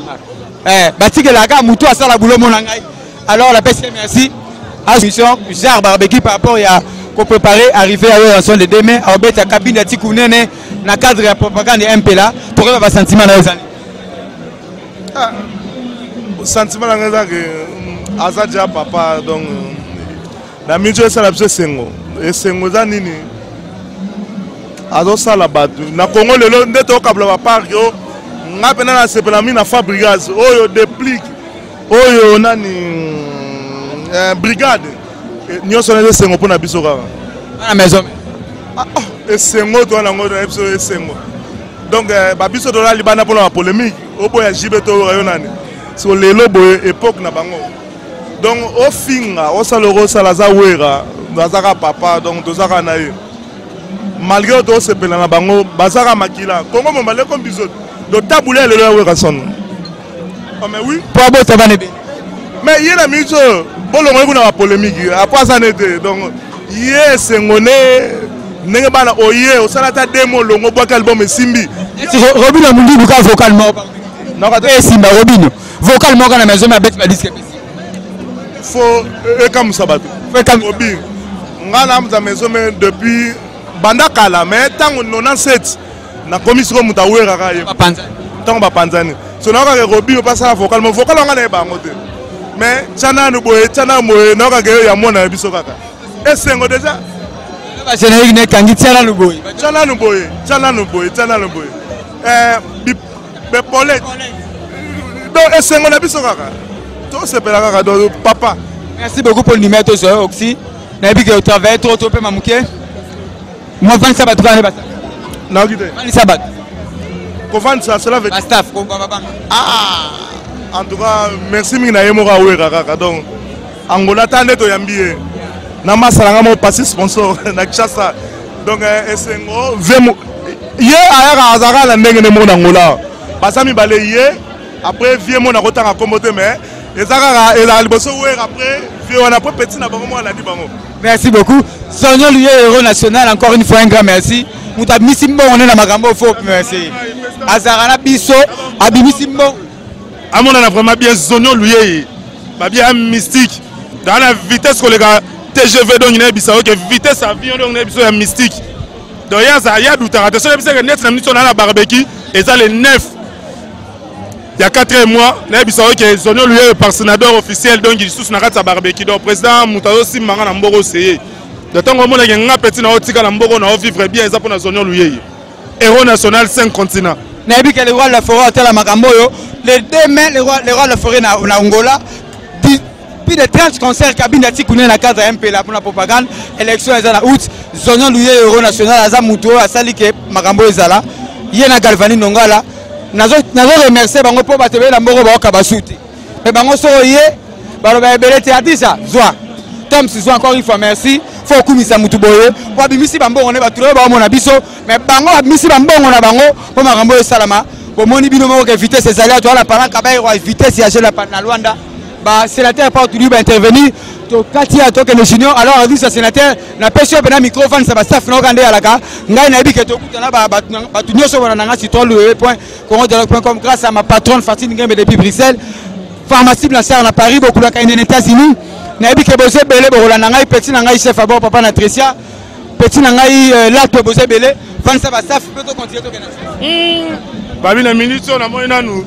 Alors, la personne, merci. À la mission, Jar Barbecue par rapport à qu'on préparer arriver à la rançon de demain à la cabine de Tikounene dans le cadre de la propagande de MPLA pour avoir un sentiment dans les années. Sentiment dans les années que Azadia papa donc la mission c'est la Sengo et Sengo zanini Azo sala batu na Congo lelo ndeto kabla park yo ngapena na sepela mina fabrigas oyo déplique oyo nani brigade nous sommes des Sengo pour la biso kaka. À la maison. Et Sengo toi na ngodo episode Sengo. Donc ba biso to la libana pour la polémique au boya jibeto rayonani. Sur les lobo époque na bango. Donc au finga au saloro salaza wera bazaka papa donc tozaka na ye. Malgré to se pela na bango bazaka makila. Kongo mo malé comme biso. Do tabouler le wera son. Oh mais oui. Pour abo ça va ne. Mais il y a la mise bolongo na polémique après ça n'était donc hier Sengone n'est pas oye au salata démo longo bois album simbi Robin a mundi buka vocalement non et simba Robin vocalement quand la maison ma bête ma disque faut et comme ça bat Robin ngana am maison mais depuis banda kala mais tant 97 na commission mutawera ka ye tant ba panzani so na ka Robin pas ça vocalement vocalement ngana ba ngote mais tchana no boye tchana moye no ka ke ya mona biso kaka et Sengo déjà ba générique ne kangi tchana no boye be polé donc et Sengo na biso kaka to se pela kaka do papa. Merci beaucoup pour le numéro to so aussi na bi ke travail trop pe mamuke moi vendre ça ba tout ba na gide vendre ça ba ko vendre ça cela veut dire staff ko ba en tout cas merci mina yemoka wera kaka donc Angola tande to yambie na masalanga mo passer sponsor na Kinshasa donc Sengo vemo ye ayaka azaka la ndenge ne mo na Angola basami balé ye après vie mo na kotanga kombote mais ezaka ela liboso wera après vie on après petit na bango mo na di bango. Merci beaucoup. Sonyo Luye héros national encore une fois un grand merci. Muta misimbo on est na makambo faux merci. Azarana biso abimisimbo à mon avis, vraiment bien Sonyo Luye, bien mystique. Dans la vitesse que les gars TGV donc il y a vitesse avion donc il y a mystique. Donc il y a doute. Attention, il y a net la barbecue et ça les 9. Il y a 4 mois, il y a Sonyo Luye par sénateur officiel donc il sous na kata barbecue donc président Moutazo Simanga na mboko seye. De temps que il y a un petit na otika na mboko na vivre bien ça pour na Sonyo Luye. Héros national 5 continents. Nabi que le roi de la forêt à la Makamboyo, les 2 mai, le roi de la forêt na Angola, plus de 30 concerts cabine à Tikouné na cadre MPLA pour la propagande, élection en août, Sonyo Luye héros national, Azamuto, Asalike, Makambo Ezala, Yena Galvani Nongala, nazo remercier bango pour battre la mboko ba kabasuti. Mais bango soroye, baloba ebelete adisa, zwa. Tom si zwa encore une fois merci. Faut kumisa mutu boye pour bimisi bambongo ne batule ba mona biso mais bango bimisi bambongo na bango pour makambo salama pour moni bino moko ke vitesse ezali to la parent ka ba vitesse ya jela na Luanda ba sénateur pas tout ba intervenir to katia to que le junior alors on dit ça sénateur na pêche na microphone ça ba staff no kande alaka ngai na bi ke to kutana ba batu nyoso wana nga citron le point congo.com grâce à ma patronne Fatine Ngembe depuis Bruxelles pharmacie Blanchard na Paris beaucoup la kaine aux États-Unis. Nabi ke bosé belé bola nangai petit nangai chef abord papa na Tricia petit nangai là to bosé belé van ça va staff peut continuer to kenan babi na minute on a moyen nous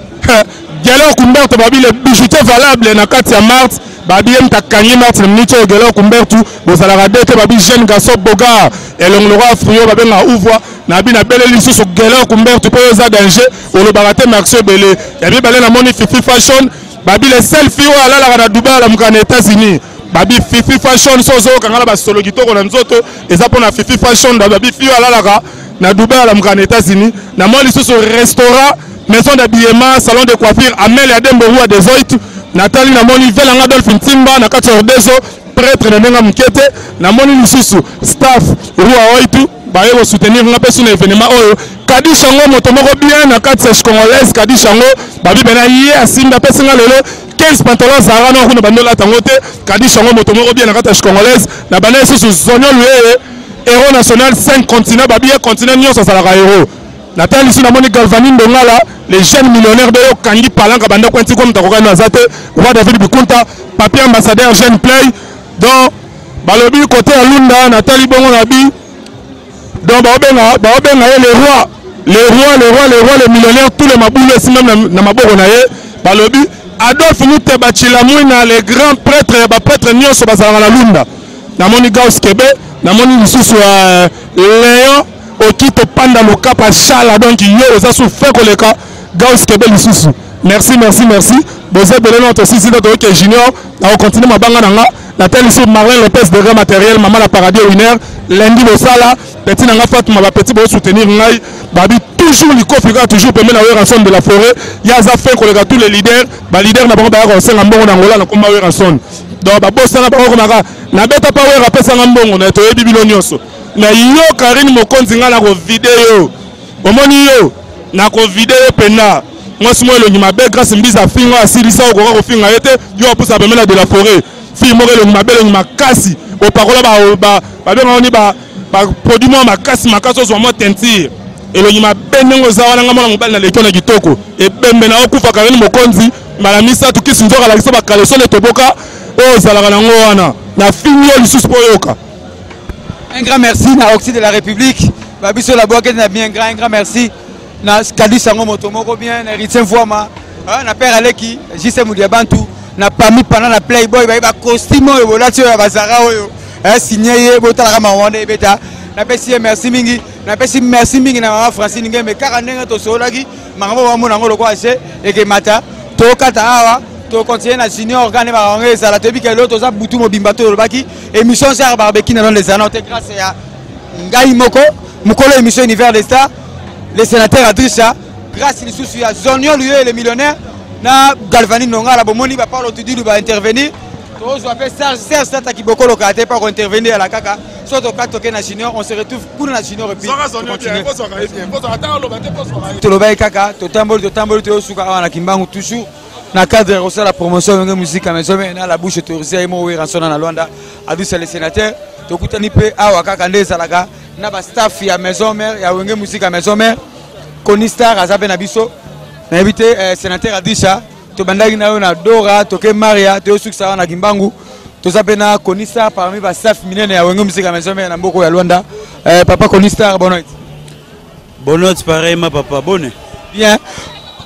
gelo kumberto babi le bijoutier valable na kati ya mars babi mtakanye mars na minute gelo kumberto bozala radete babi jeune garçon boga elongolora frio babi na ouvre na bi na belé lisu so gelo kumberto po za danger o le barate marché belé ya bi balé na moni fifi fashion babi le selfie oyo alalaka na Dubai alamuka na États-Unis babi Fifi Fashion sozo kangala basolo kitoko na nzoto eza pona Fifi Fashion babi fio alalaka na Dubai alamuka na États-Unis na moi lisusu restaurant maison d'habillement salon de coiffure Amel Adembo Rua des Oitu Nathalie na moni Velanga Adolphe Ntimba na kati Ordezo prêtre na ndenga mukete na moni lisusu staff Rua Oitu baye ko soutenir nga pesu na événement oyo Kadi Chango moto moko bien na kati sèche congolaise Kadi Chango babi bena yé asimba pesinga lelo 15 pantalons Zara na kuna bandola tangote Kadi Chango moto moko bien na kati sèche congolaise na bana lisusu zonyo lué héros national 5 continents babi continent nyonso salaka héros Nathalie ici na moni Galvani Ndongala les jeunes millionnaires de Kangi Palanka banda kwenti comme takoka na zate roi David Bikunta papier ambassadeur jeune play donc balobi côté Alunda Nathalie bongo nabi donc baobenga les rois les millionnaires tous les maboulou ici même na maboko na ye balobi Adolphe Muteba Chilamwina les grands prêtres ya ba prêtre nyonso bazala na Lunda na moni Gauss Kebe na moni lisusu Léon Okito Panda Lokapa Chala donc yo za sou fait koleka Gauss Kebe lisusu merci boze belé notre sisi notre que junior na continuer mabanga nanga Nathalie ici Marlène Lopez de Grand Matériel maman la paradis winner lundi Bosala petit nanga Fatuma ba petit bo soutenir ngai babi toujours l'icofika toujours permet la rançon de la forêt yaza fait koleka tous les leaders ba leader na bango ba ko senga mbongo na ngola na komba rançon donc ba bosana ba ko maka na beta pa wera pesa mbongo na to yebi bilo nyonso na yo Karine Mokonzi nga na ko video omoni yo na ko video pena moi si moi le nyima be grâce mbiza finga asilisa ko finga ete yo apusa pemela de la forêt fi mo le nyima be le nyima kasi o parola ba benga oni ba produit mo makasi makaso zo mo tentire et le nyima be nengo zawana nga mona mobali na lekyo na kitoko e bembe na okufa Karine Mokonzi mala misa to kisi nzoka la kisa ba kaleso le toboka o zalaka na ngo wana na finyo lisusu po yoka. Un grand merci à Oxy de la République. Babiso la boîte n'a bien un grand merci. Na Kadi Chango motomoko bien na Ritien Voama. Na père Aleki, JC Moudiabantu, na Pami pendant la Playboy ba costume yo bolatio ya bazara oyo. Signé botala ma wande beta. Na pesi merci mingi, na pesi merci mingi na mama Francine Ngembe 40 to solaki, mango wa mona ngolo kwa che et que mata to kata awa. To continuer na junior organe ba ngé ça la tebi que l'autre ça butu mo bimbato le baki émission sur barbecue dans les années grâce à Ngai Moko Mukolo émission univers des stars les sénateurs Adrisha grâce à sous ya Zonio lui les millionnaires na Galvani Ndongala bomoni ba parle tout ba intervenir to zo appelle Serge Sata qui beaucoup le kate pas intervenir à la kaka soit au cas toqué na junior on se retrouve pour na junior et puis to lo ba kaka to tamboli to suka na kimbangu toujours na cadre de la promotion de la musique à maison na la bouche autorisée et mo rançon na Luanda a dit les sénateurs to kutani pe awa kaka ndeza laka na ba staff ya maison mère ya wenge musique à maison mère Konistar azabe na biso na invité sénateur Adisha to bandaki na yo na Dora to ke Maria to suksa na Kimbangu to zabe na Konistar parmi ba staff minene ya wenge musique à maison mère na mboko ya Luanda papa Konistar bonne nuit pareil ma papa bonne bien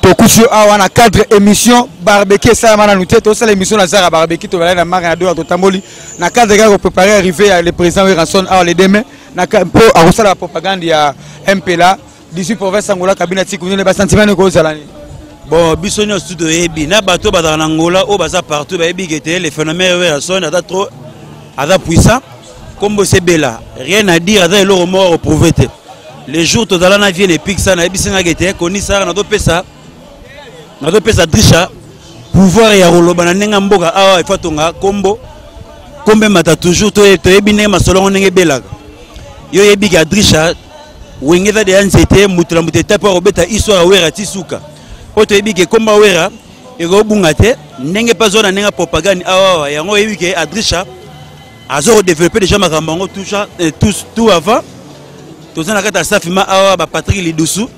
to kuchu awa na cadre émission barbecue ça mana nous tête ça l'émission na Zara barbecue to bala na mara do to tamboli na cadre ga préparer arriver le président Ranson awa le demain na po a la propagande ya MPLA d'ici province Angola cabinet tikuni ba sentiment ko zalani bon bisonyo studio ebi na bato ba na Angola o baza partout ba ebi gete les phénomènes Ranson ada trop ada puissant comme c'est bela rien à dire ada le mort prouvé les jours to dalana vient et pique ça na ebi singa gete koni ça na do pesa na do pesa Drisha pouvoir ya roloba na nenga mboka awa ifatonga kombo kombe mata toujours to ebine masolo ngenge belaka yo yebi ga Drisha wengeza de anzete mutula muteta pa robeta histoire wera tisuka oto yebi ke komba wera e go bungate nenge pa zona nenga propagande awa yango yebi ke Drisha azo développer déjà makambango tout avant to zana kata safima awa ba Patrick Lidusu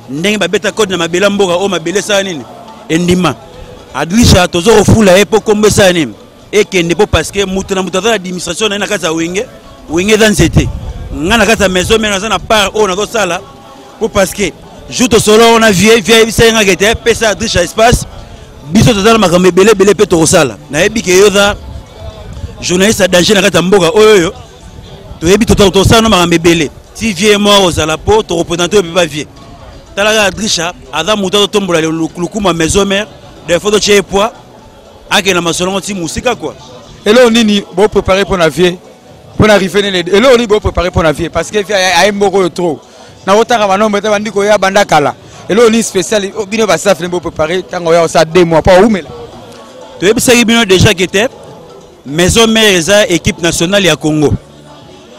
ndenge babeta code na mabela mboka o mabele sa nini endima Adrisha tozo ofula epo kombe sa nini ekende po parce que mutu na mutu za administration na kata wenge dans c'était ngana kata maison mais na part o na do sala po parce que joute solo on a vie senga gete pesa Adrisha espace biso tozala makambe belé pe to sala na ebi ke yoza journaliste danger na kata mboka oyo to ebi to sala no makambe belé si vie mort aux ala po to représenter pe pas vie Talaga Adrisha, Adam Mouta tombola le lukuma maison mère, des photos chez poids, ake na masolongo ti musika quoi. Et là on dit bon préparer pour la vie, pour arriver les. Et là on dit bon préparer pour la vie parce que il a un mot trop. Na otaka bana mbeta bandi ko ya banda kala. Et là on dit spécial bino ba saf bon préparer tango ya ça 2 mois pas où mais là. Tu es bisa bino déjà qui était maison mère eza équipe nationale ya Congo.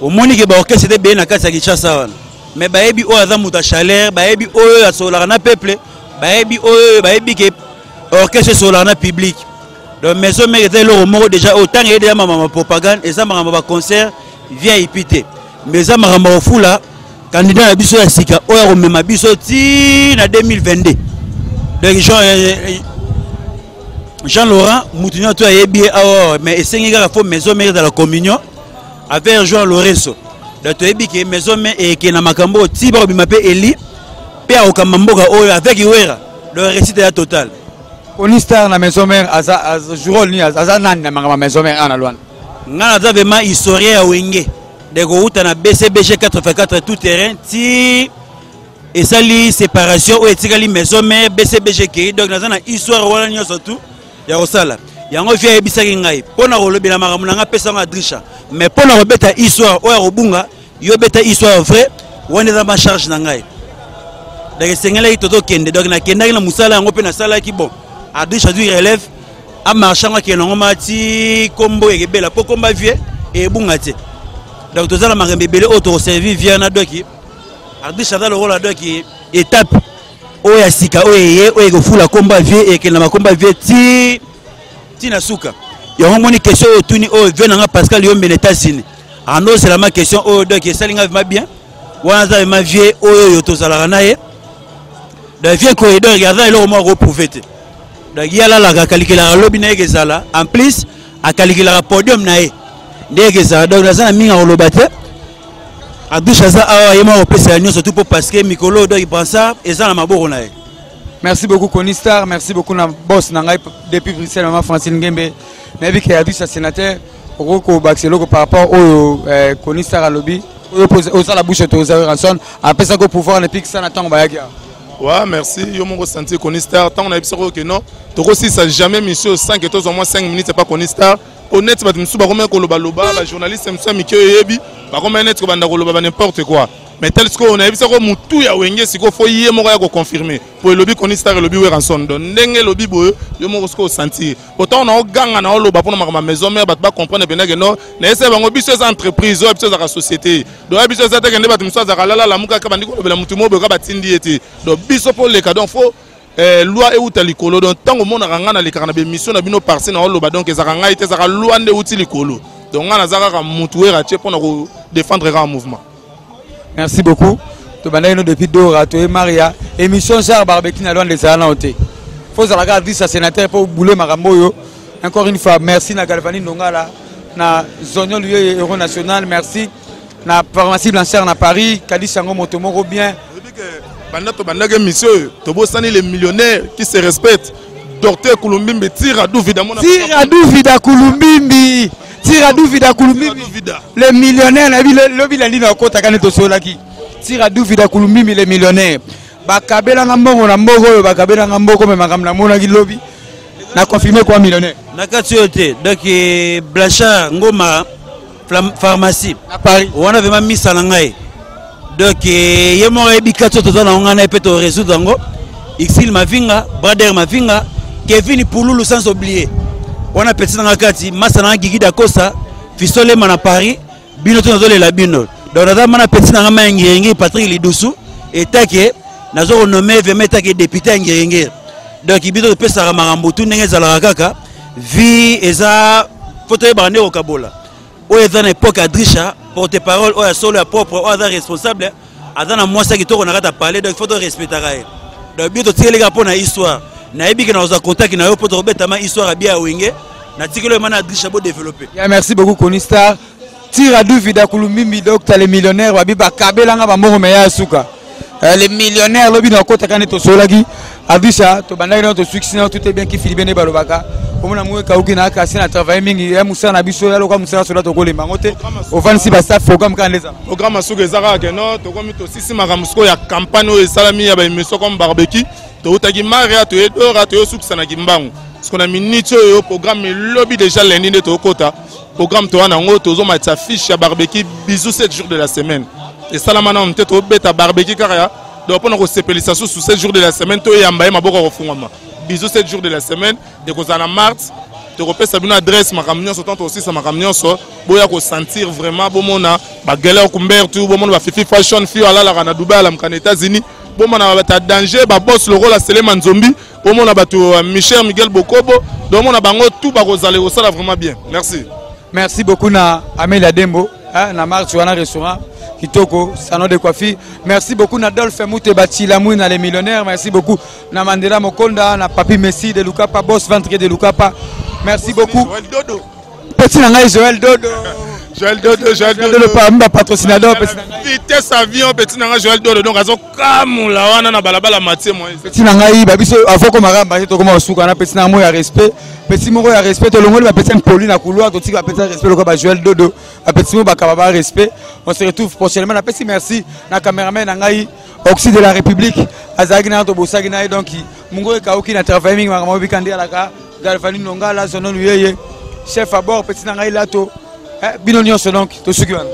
Au moni ke ba orchestre de bien na kati ya Kinshasa wana. Mais baebi o aza muta chaleur, baebi o ya solar na peuple, baebi o baebi ke orchestre solar na public. Donc maison mère était le mot déjà autant et déjà maman propagande et ça maman concert VIP té. Mais ça maman fula candidat à biso ya sika o ya remema biso ti na 2022. Donc Jean Laurent Moutinho to yebi a mais esenga faut maison mère dans la communion avec Jean Lorenzo. Donc tu yebi que maison mère et que na makambo ti ba bimape Eli pe a okamamboka o avec Iwera le récit est total. Konistar na maison mère aza jour ni aza nani na maison mère ana loin. Ngana za vraiment historien ya wenge. De ko uta na BCBG 84 tout terrain ti et sali séparation ou etikali maison mère BCBG ki donc na histoire wala nyoso tout ya osala. Yango via ebisaki ngai pona ko lobela makamu nga pesa nga drisha mais pona ko beta histoire o ya robunga yo beta histoire vrai wone za ma charge na ngai. Donc sengela itoto kende donc na kenda na musala yango pe na sala ki bon. Adricha du relève à marchand qui est normalement ti combo et bela pour combat vieux et bungate. Donc tout ça la marque bébé auto servi vient na doki. Adricha dans le rôle là qui étape o ya sika o ye o go fula combat vieux et que na combat vieux ti na suka. Il y a une question au tuni o venanga Pascal yo beneta sine. Ando c'est la ma question o doki salinga va bien. Wana za ma vieux o yo to sala na ye. De vieux corridor regarder le moment reprouvé. Donc il y a là la calculer la lobby na ezala en plus à calculer la podium na e ndenge ezala donc na minga olobate a doucha za awa yema opesa nyo surtout pour parce que Mikolo donc il pense ça ezala maboko na e. Merci beaucoup Konistar, merci beaucoup na boss na ngai depuis Bruxelles maman Francine Ngembe na bi ke a doucha sénateur ko baxelo ko par rapport au Konistar à lobby au ça la bouche to za ranson après ça ko pouvoir na pique ça na tango bayaki. Ouais, merci. Yo mon ressenti Konistar. Tant on a observé que non. Toko si ça jamais monsieur 5 et au moins 5 minutes c'est pas Konistar. Honnête ba tumusu ba comment ko loba ba journaliste mso mikyo yebi ba comment net ko banda ko loba n'importe quoi. Mais tel ce qu'on a vu ça ko mutu ya wenge siko fo yé mo ya ko confirmer. Pour le lobby Konistar et le lobby Weranson. Donc ndenge lobby boyo yo mo ko sentir. Pourtant on a ganga na loba pour ma maison mère ba comprendre bena que non. Na ese bango biso za entreprise o biso za société. Donc biso za te kende ba tumusu za kalala la muka ka bandi ko lobela mutu mo be ka batindi ete. Donc biso pour les cas donc faut loi et outa likolo donc tant au monde ranga na likana be mission na bino parti na loba donc ezaka ite zaka loi nde outi likolo. Donc ngana zaka mutu era che pour na défendre un mouvement. Merci beaucoup. To bandaino depuis Dora to Maria émission Jar barbecue na loin des ana oté. Faut ça regarder ça sénateur pour bouler makambo yo. Encore une fois merci na Galvani Ndongala na Zonyo lieu Euro national merci na pharmacie Blanchard na Paris Kadi Sango Motomoro bien. Bandage monsieur Tobosani les millionnaires qui se respectent. Docteur Kulumbimbi tire à Douvida Kulumbimbi. Les millionnaires le bilandi na kota kaneto solaki. Tire à Douvida Kulumbimbi les millionnaires. Bakabela ngambongo na mboko bakabela ngamboko me makamna mona ki lobby. Na confirmer quoi millionnaire. Na katiote donc Blanchard Ngoma pharmacie à Paris. On avait même mis ça na ngai. Donc ye mo ebikato to na ngana epeto résoudre ngo Xil Mavinga Brader Mavinga Kevin Pouloulou sans oublier on a petit na kati masana Gigi Dakosa Fistole mana Paris bino to nazo la bino donc na mana petit na ngama ngenge Patrick Lidusu etake nazo nommer vemeta ke député ngenge donc bino to pesa marambo tout ndenge zala kaka vie eza photo e bande okabola o eza na époque Adricha porte-parole ou à solo propre ou à responsable à moi ça qui tourne à parler donc il faut respecter donc bien tirer les gars pour na histoire na ebi que na oza contact na yo pour robeta ma histoire bien wenge na tikelo mana Adricha bo développer. Merci beaucoup Konistar. Tire à Douvida Kulumbimbi docteur les millionnaires wabi ba kabela nga ba moro meya suka. Les millionnaires lobi na kota kaneto solaki Adricha to bandai na to succès tout est bien qui Philippe ne balobaka. Comme na moué kauki na kasi na travail mingi ya musa na biso ya loka musa sola to kolemba ngote ofan si ba staff programme kaneza programme suka ezaka ke no to komi to sisi makamusko ya campagne o esalami ya ba émission comme barbecue to utaki Maria to Edora to succès na kimbangu parce qu'on a minute au programme lobby déjà lundi de Tokota programme toi nango tozo matcha fiche ya barbecue bisous 7 jours de la semaine et ça la maintenant peut-être au beta barbecue car donc on a sepélisation sous 7 jours de la semaine to yamba maboko refungama bisous 7 jours de la semaine de kozana mars te repère ça une adresse ma camion autant aussi ça ma camion so boya ko sentir vraiment bon mona ba galère kumber tout bon mona ba fifi fashion fi ala la na Dubai la mkana États-Unis bon mona ba danger ba boss le rôle la Seleman Zombi bon mona ba to Michel Miguel Bokobo donc mona bango tout ba kozale ko ça vraiment bien merci. Merci beaucoup na Amélia Dembo, na marche wana restaurant Kitoko, salon de coiffure. Merci beaucoup na Dolphe Moute Batilamou na les millionnaires. Merci beaucoup na Mandela Mokonda, na Papi Messi de Lukapa, boss ventrier de Lukapa. Merci beaucoup. Joël Dodo. Petit nanga Joël Dodo. Joël Dodo, Joël Dodo le patrocinador. Vitesse avion, petit nanga Joël Dodo. Donc azo kamula wana na balabala matie moi. Petit nanga babiso avant ko maramba to ko masuka na petit nanga ya respect. Petit moko ya respect to longo ba petit poli na couloir to tika petit respect le ko ba Joël Dodo. A petit mo ba kababa respect. On se retrouve prochainement na petit merci na cameraman nanga Oxy de la République azagina to bosagina donc mungo ka oki na travail ma mo bikandi ala ka galfani nonga la sonon yeye chef à bord petit nanga ilato binonyo donc to suki wana